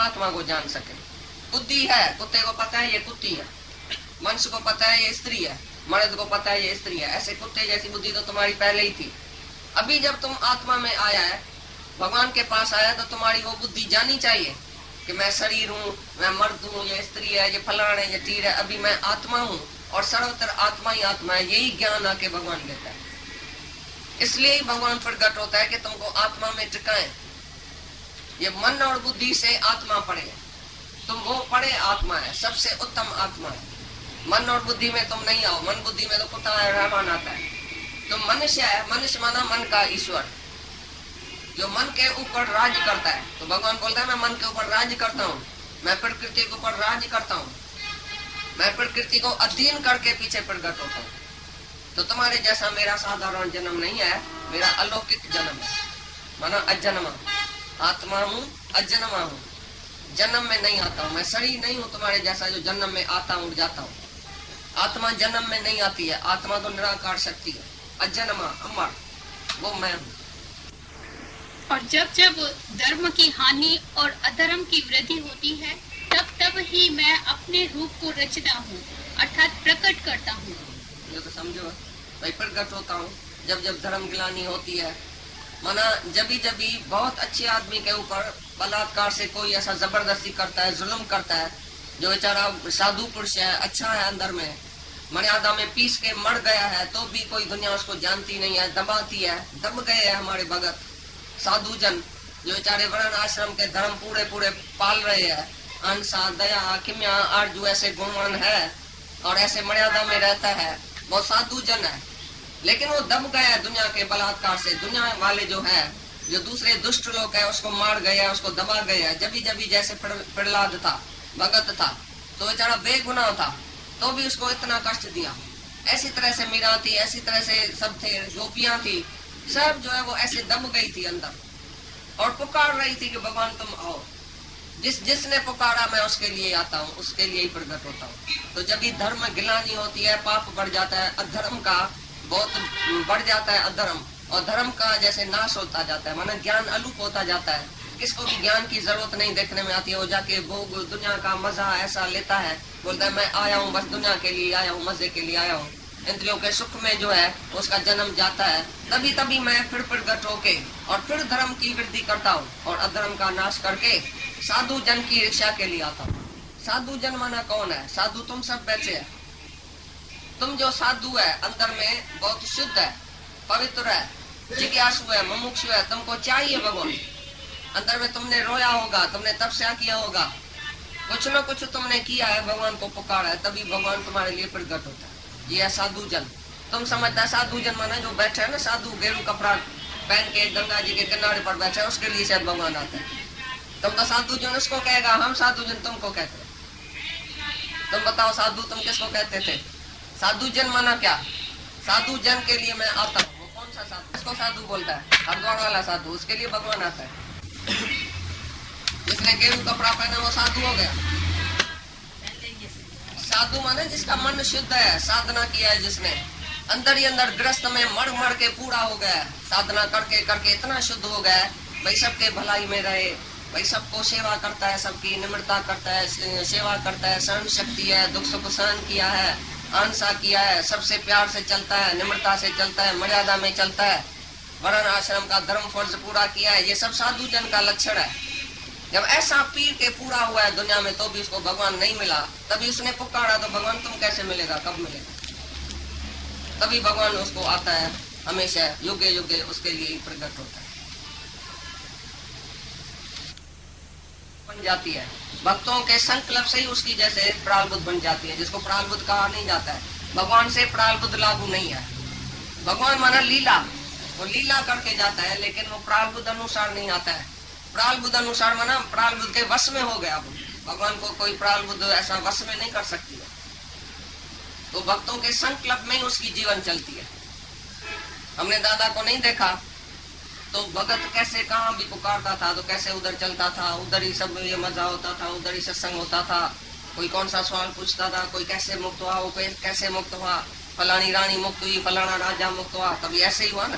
परमात्मा को जान सके। बुद्धि है, कुत्ते को पता है ये कुत्ती है, मनुष्य को पता है ये स्त्री है, मर्द को पता है ये स्त्री है। ऐसे कुत्ते जैसी बुद्धि तो तुम्हारी पहले ही थी। अभी जब तुम आत्मा में आया है, भगवान के पास आया, तो तुम्हारी वो बुद्धि जानी चाहिए कि मैं शरीर हूँ, मैं मर्द हूँ, ये स्त्री है, ये फलाना है, ये तीर है। अभी मैं आत्मा हूँ और सर्वत्र आत्मा ही आत्मा है। यही ज्ञान आके भगवान देता है। इसलिए ही भगवान प्रकट होता है कि तुमको आत्मा में टिकाए। ये मन और बुद्धि से आत्मा पढ़े, तुम वो पढ़े आत्मा है, सबसे उत्तम आत्मा है। मन और बुद्धि में तुम नहीं आओ। मन बुद्धि में तो कुत्ता है, रहमान आता है। तुम मनुष्य है, मनुष्य माना मन का ईश्वर, जो मन के ऊपर राज करता है। तो भगवान बोलता है मैं मन के ऊपर राज करता हूँ, मैं प्रकृति के ऊपर राज करता हूँ, मैं प्रकृति को अधीन करके पीछे प्रकट होता हूँ। तो तुम्हारे जैसा मेरा साधारण जन्म नहीं है, मेरा अलौकिक जन्म है, माना अजन्मा आत्मा हूँ, अजन्मा हूँ, जन्म में नहीं आता हूँ। मैं शरीर नहीं हूँ तुम्हारे जैसा जो जन्म में आता हूँ जाता हूँ। आत्मा जन्म में नहीं आती है, आत्मा तो निराकार शक्ति है, अजन्मा अमर, वो मैं हूँ। और जब जब धर्म की हानि और अधर्म की वृद्धि होती है, तब तब ही मैं अपने रूप को रचता हूँ, अर्थात प्रकट करता हूँ। ये तो समझो भाई, प्रकट होता हूँ जब जब धर्म गिलानी होती है। माना जब बहुत अच्छे आदमी के ऊपर बलात्कार से कोई ऐसा जबरदस्ती करता है, जुल्म करता है, जो बेचारा साधु पुरुष है, अच्छा है, अंदर में मर्यादा में पीस के मर गया है, तो भी कोई दुनिया उसको जानती नहीं है, दबाती है। दब गए हैं हमारे भगत साधु जन, जो बेचारे वर्ण आश्रम के धर्म पूरे पूरे पाल रहे हैं। अहिंसा, दया, किम्या, आरजू ऐसे गुणवान है और ऐसे मर्यादा में रहता है, वो साधु जन है। लेकिन वो दब गया दुनिया के बलात्कार से। दुनिया वाले जो है, जो दूसरे दुष्ट लोग है, उसको मार गया, उसको दबा गया। जब जैसे प्रहलाद था, भगत था, तो बेचारा बेगुनाह था, तो भी उसको इतना कष्ट दिया। ऐसी तरह से मीरा थी, ऐसी तरह से सब थे, गोपियां थी, सब जो है वो ऐसे दब गई थी अंदर और पुकार रही थी कि भगवान तुम आओ। जिसने पुकारा मैं उसके लिए आता हूँ, उसके लिए ही प्रकट होता हूँ। तो जब भी धर्म गिलानी होती है, पाप बढ़ जाता है, अधर्म का बहुत बढ़ जाता है, अधर्म और धर्म का जैसे नाश होता जाता है, माना ज्ञान अलूप होता जाता है। किसको भी ज्ञान की जरूरत नहीं देखने में आती है, वो जाके भोग दुनिया का मजा ऐसा लेता है, बोलता है मैं आया हूँ बस दुनिया के लिए आया हूँ, मजे के लिए आया हूँ। इंद्रियों के सुख में जो है उसका जन्म जाता है। तभी मैं फिर प्रकट होके और फिर धर्म की वृद्धि करता हूँ और अधर्म का नाश करके साधु जन की रक्षा के लिए आता हूँ। साधु जन माना कौन है? साधु तुम सब बैठे है। तुम जो साधु है अंदर में बहुत शुद्ध है, पवित्र है, जिज्ञासु है, मुमुक्षु है, तुमको चाहिए भगवान। अंदर में तुमने रोया होगा, तुमने तपस्या किया होगा, कुछ न कुछ तुमने किया है, भगवान को पुकारा है, तभी भगवान तुम्हारे लिए प्रकट होता है। ये है साधु जन। तुम समझता है साधु जन माना जो बैठे है ना, साधु गेरू कपड़ा पहन के गंगा जी के किनारे पर बैठे है, उसके लिए शायद भगवान आता है। तुम तो साधु जन उसको कहेगा, हम साधु जन तुमको कहते हैं। तुम बताओ साधु तुम किसको कहते थे? साधु जन माना क्या? साधु जन के लिए मैं आता हूँ। वो कौन सा साधु? इसको साधु बोलता है, हरिद्वार वाला साधु, उसके लिए भगवान आता है। जिसने गेरू कपड़ा पहना वो साधु हो गया। साधु माने जिसका मन शुद्ध है, साधना किया है जिसने, अंदर ही अंदर ग्रस्त में मर मर के पूरा हो गया, साधना करके करके इतना शुद्ध हो गया भाई सबके भलाई में रहे, भाई सबको सेवा करता है, सबकी निम्रता करता है, सेवा करता है, सहन शक्ति है, दुख सुख सहन किया है, अहिंसा किया है, सबसे प्यार से चलता है, निम्रता से चलता है, मर्यादा में चलता है, वर्ण आश्रम का धर्म फर्ज पूरा किया है। ये सब साधु जन का लक्षण है। जब ऐसा पीर के पूरा हुआ है दुनिया में तो भी उसको भगवान नहीं मिला, तभी उसने पुकारा, तो भगवान तुम कैसे मिलेगा, कब मिलेगा? तभी भगवान उसको आता है, हमेशा युगे युगे उसके लिए प्रकट होता है। बन जाती है भक्तों के संकल्प से ही उसकी जैसे प्रारब्ध बन जाती है, जिसको प्रारब्ध कहा नहीं जाता है। भगवान से प्रारब्ध लागू नहीं है। भगवान माना लीला, वो लीला करके जाता है, लेकिन वो प्रारब्ध अनुसार नहीं आता है। प्रारब्ध अनुसार माना प्रारब्ध के वश में हो गया। भगवान को कोई प्रारब्ध ऐसा वश में नहीं कर सकती है। तो भक्तों के संकल्प में ही उसकी जीवन चलती है। हमने दादा को नहीं देखा तो भगत कैसे कहाँ भी पुकारता था तो कैसे उधर चलता था, उधर ही सब ये मजा होता था, उधर ही सत्संग होता था। कोई कौन सा सवाल पूछता था, कोई कैसे मुक्त हुआ, वो कैसे मुक्त हुआ, फलानी रानी मुक्त हुई, फलाना राजा मुक्त हुआ, कभी ऐसे ही हुआ ना।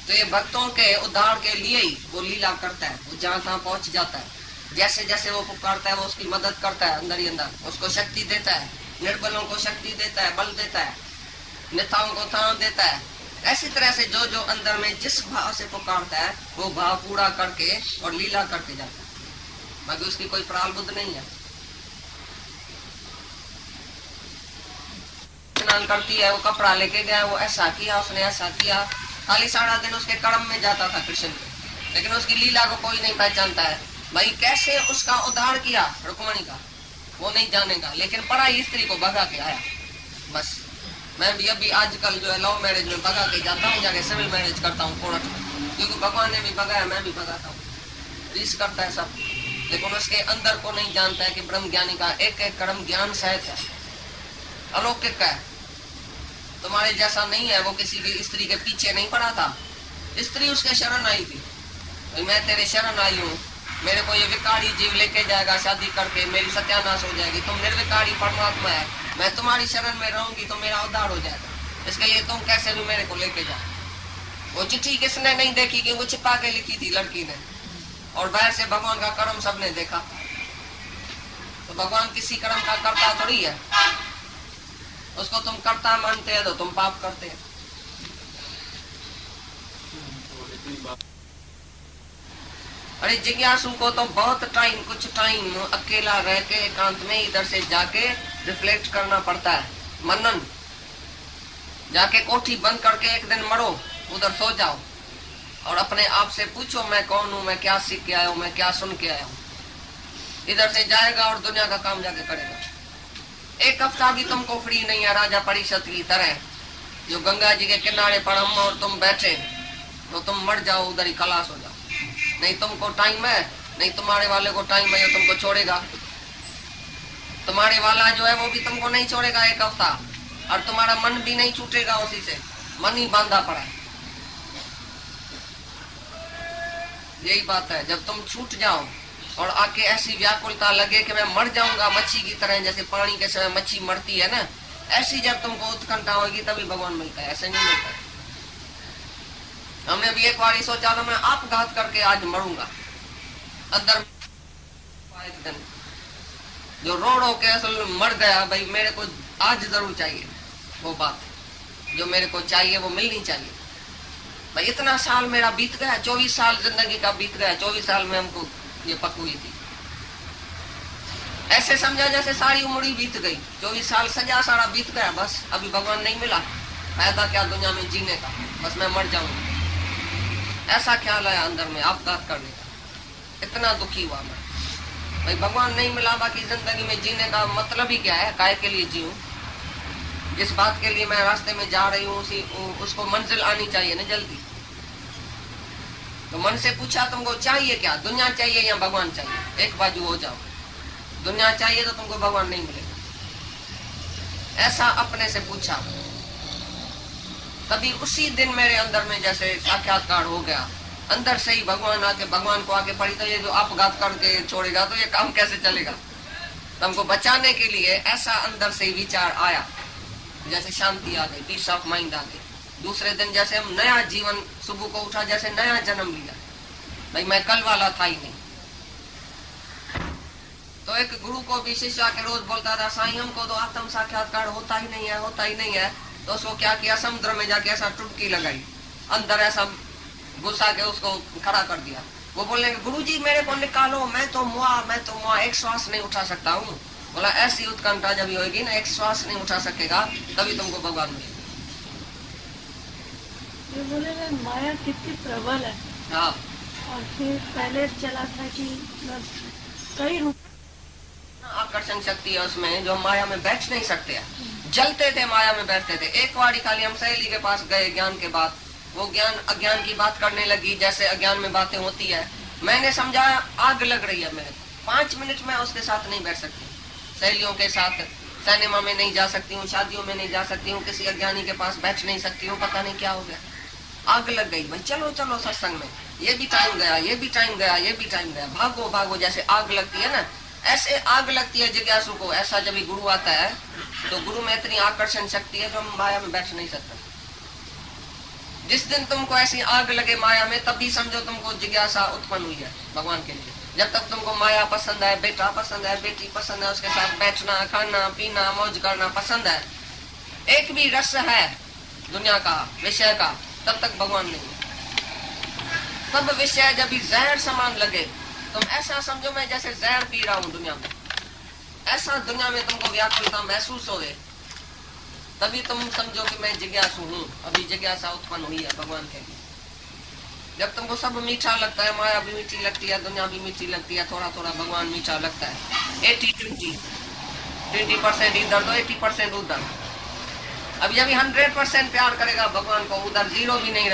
तो ये भक्तों के उद्धार के लिए ही वो लीला करता है, वो जहाँ तहाँ पहुंच जाता है। जैसे जैसे वो पुकारता है वो उसकी मदद करता है, अंदर ही अंदर उसको शक्ति देता है, निर्बलों को शक्ति देता है, बल देता है, नेताओं को तान देता है। ऐसी तरह से जो जो अंदर में जिस भाव से पुकारता है वो भाव पूरा करके और लीला करके जाता है, बाकी उसकी कोई प्रारब्ध नहीं है। स्नान करती है, वो कपड़ा लेके गया, वो ऐसा किया, उसने ऐसा किया, खाली सारा दिन उसके कर्म में जाता था कृष्ण के, लेकिन उसकी लीला को कोई नहीं पहचानता है। भाई कैसे उसका उद्धार किया रुक्मणी का वो नहीं जानेगा, लेकिन पराई स्त्री को भगा के आया। बस मैं भी अभी आजकल जो है लव मैरिज में भगा के जाता हूँ, जाके सिविल मैरिज करता हूँ कोर्ट में, क्योंकि भगवान ने भी भगाया, मैं भी भगाता हूँ। प्लीज करता है सब, लेकिन उसके अंदर को नहीं जानता है कि ब्रह्म ज्ञानी का एक एक कर्म ज्ञान सहित है, अलौकिक का है। तुम्हारे जैसा नहीं है, वो किसी की स्त्री के पीछे नहीं पड़ा था, स्त्री उसके शरण आई थी, मैं तेरे शरण आई हूँ, मेरे को ये विकारी जीव लेके जाएगा, शादी करके मेरी सत्यानाश हो जाएगी, तुम निर्विकारी परमात्मा है, मैं तुम्हारी शरण में रहूंगी तो मेरा उद्धार हो जाएगा, इसके लिए तुम कैसे भी मेरे को लेके जाओ। वो चिट्ठी किसने नहीं देखी कि वो छिपा के लिखी थी लड़की ने, और बाहर से भगवान का कर्म सबने देखा। तो भगवान किसी कर्म का कर्ता थोड़ी है, उसको तुम कर्ता मानते हैं तो तुम पाप करते हैं। अरे जिज्ञासु को तो बहुत टाइम, कुछ टाइम अकेला रह के एकांत में इधर से जाके रिफ्लेक्ट करना पड़ता है, मनन, जाके कोठी बंद करके एक दिन मरो, उधर सो जाओ और अपने आप से पूछो मैं कौन हूँ, मैं क्या सीख के आया हूँ, मैं क्या सुन के आया हूँ। इधर से जाएगा और दुनिया का काम जाके करेगा। एक हफ्ता भी तुमको फ्री नहीं है राजा परिषद की तरह, जो गंगा जी के किनारे पर हम और तुम बैठे, तो तुम मर जाओ, उधर ही खलास हो जाओ। नहीं तुमको टाइम है, नहीं तुम्हारे वाले को टाइम है, तुमको छोड़ेगा। तुम्हारे वाला जो है वो भी तुमको नहीं छोड़ेगा एक हफ्ता, और तुम्हारा मन भी नहीं छूटेगा उसी से, मन ही बांधा पड़ा है। यही बात है, जब तुम छूट जाओ और आके ऐसी व्याकुलता लगे कि मैं मर जाऊंगा मच्छी की तरह, जैसे पानी के समय मच्छी मरती है ना, ऐसी जब तुमको उत्कंठा होगी तभी भगवान मिलता है, ऐसे नहीं मिलता है। हमने भी एक बार सोचा था मैं आपघात करके आज मरूंगा, अंदर एक दिन जो रो के असल मर गया, भाई मेरे को आज जरूर चाहिए वो बात, जो मेरे को चाहिए वो मिलनी चाहिए। भाई इतना साल मेरा बीत गया, 24 साल जिंदगी का बीत गया, 24 साल में हमको ये पक हुई थी, ऐसे समझा जैसे सारी उम्र ही बीत गई, 24 साल सजा सारा बीत गया, बस अभी भगवान नहीं मिला, फायदा क्या दुनिया में जीने का, बस मैं मर जाऊंगा। ऐसा ख्याल आया अंदर में आपघात करने का, इतना दुखी हुआ मैं, भाई भगवान नहीं मिला, बाकी जिंदगी में जीने का मतलब ही क्या है, काय के लिए जीऊं, जिस बात के लिए मैं रास्ते में जा रही हूँ उसको मंजिल आनी चाहिए ना जल्दी। तो मन से पूछा तुमको चाहिए क्या, दुनिया चाहिए या भगवान चाहिए, एक बाजू हो जाओ, दुनिया चाहिए तो तुमको भगवान नहीं मिलेगा, ऐसा अपने से पूछा। तभी उसी दिन मेरे अंदर में जैसे साक्षात्कार हो गया, अंदर से ही भगवान आके, भगवान को आके पड़ी, तो ये जो आपघात करके छोड़ेगा तो ये काम कैसे चलेगा, तुमको बचाने के लिए ऐसा अंदर से ही विचार आया, जैसे शांति आ गई, पीस ऑफ माइंड आ गई। दूसरे दिन जैसे हम नया जीवन, सुबह को उठा जैसे नया जन्म लिया, भाई मैं कल वाला था ही नहीं। तो एक गुरु को भी शिष्य के रोज बोलता था, साईं हमको तो आत्म साक्षात्कार होता ही नहीं है, होता ही नहीं है। तो उसको क्या किया, समुद्र में जाके ऐसा टुटकी लगाई, अंदर ऐसा घुसा के उसको खड़ा कर दिया। वो बोलने गुरुजी मेरे को निकालो, मैं तो मुआ एक श्वास नहीं उठा सकता हूँ। बोला ऐसी उत्कंठा जब होगी ना, एक श्वास नहीं उठा सकेगा, तभी तुमको भगवान मिलेगा। ये बोले माया कितनी प्रबल है। हाँ, और फिर पहले चला था कि कई रूप आकर्षण शक्ति है उसमें, जो माया में बैठ नहीं सकते हैं, जलते थे माया में बैठते थे। एक बार खाली हम सहेली के पास गए ज्ञान के बाद, वो ज्ञान अज्ञान की बात करने लगी, जैसे अज्ञान में बातें होती है। मैंने समझा आग लग रही है मेरे, 5 मिनट में उसके साथ नहीं बैठ सकती, सहेलियों के साथ सिनेमा में नहीं जा सकती हूँ, शादियों में नहीं जा सकती हूँ, किसी अज्ञानी के पास बैठ नहीं सकती हूँ, पता नहीं क्या हो गया, आग लग गई। भाई चलो चलो सत्संग में, ये भी टाइम गया, ये भी टाइम गया, ये भी टाइम गया, भागो भागो, जैसे आग लगती है ना, ऐसे आग लगती है जिज्ञासु को। ऐसा जब भी गुरु आता है तो गुरु में इतनी आकर्षण शक्ति है जो हम माया में बैठ नहीं सकते। जिस दिन तुमको ऐसी आग लगे माया में, तभी समझो तुमको जिज्ञासा उत्पन्न हुई है भगवान के लिए। जब तक तुमको माया पसंद है, बेटा पसंद है, बेटी पसंद है, उसके साथ बैठना, खाना पीना, मौज करना पसंद है, एक भी रस है दुनिया का, विषय का, तब तक भगवान नहीं। सब विषय जब भी जहर समान लगे, तुम ऐसा समझो मैं जैसे जहर पी रहा हूं दुनिया में, ऐसा दुनिया में तुमको व्याकुलता महसूस होए, तभी तुम समझो कि मैं जिज्ञासु हूं। अभी जिज्ञासा उत्पन्न हुई है भगवान के लिए। जब तुमको सब मीठा लगता है, माया भी मीठी लगती है, दुनिया भी मीठी लगती है, थोड़ा थोड़ा भगवान मीठा लगता है, 20% इधर तो 80% उधर। अब जब 100% प्यार करेगा भगवान को, उधर 0 भी नहीं रहे।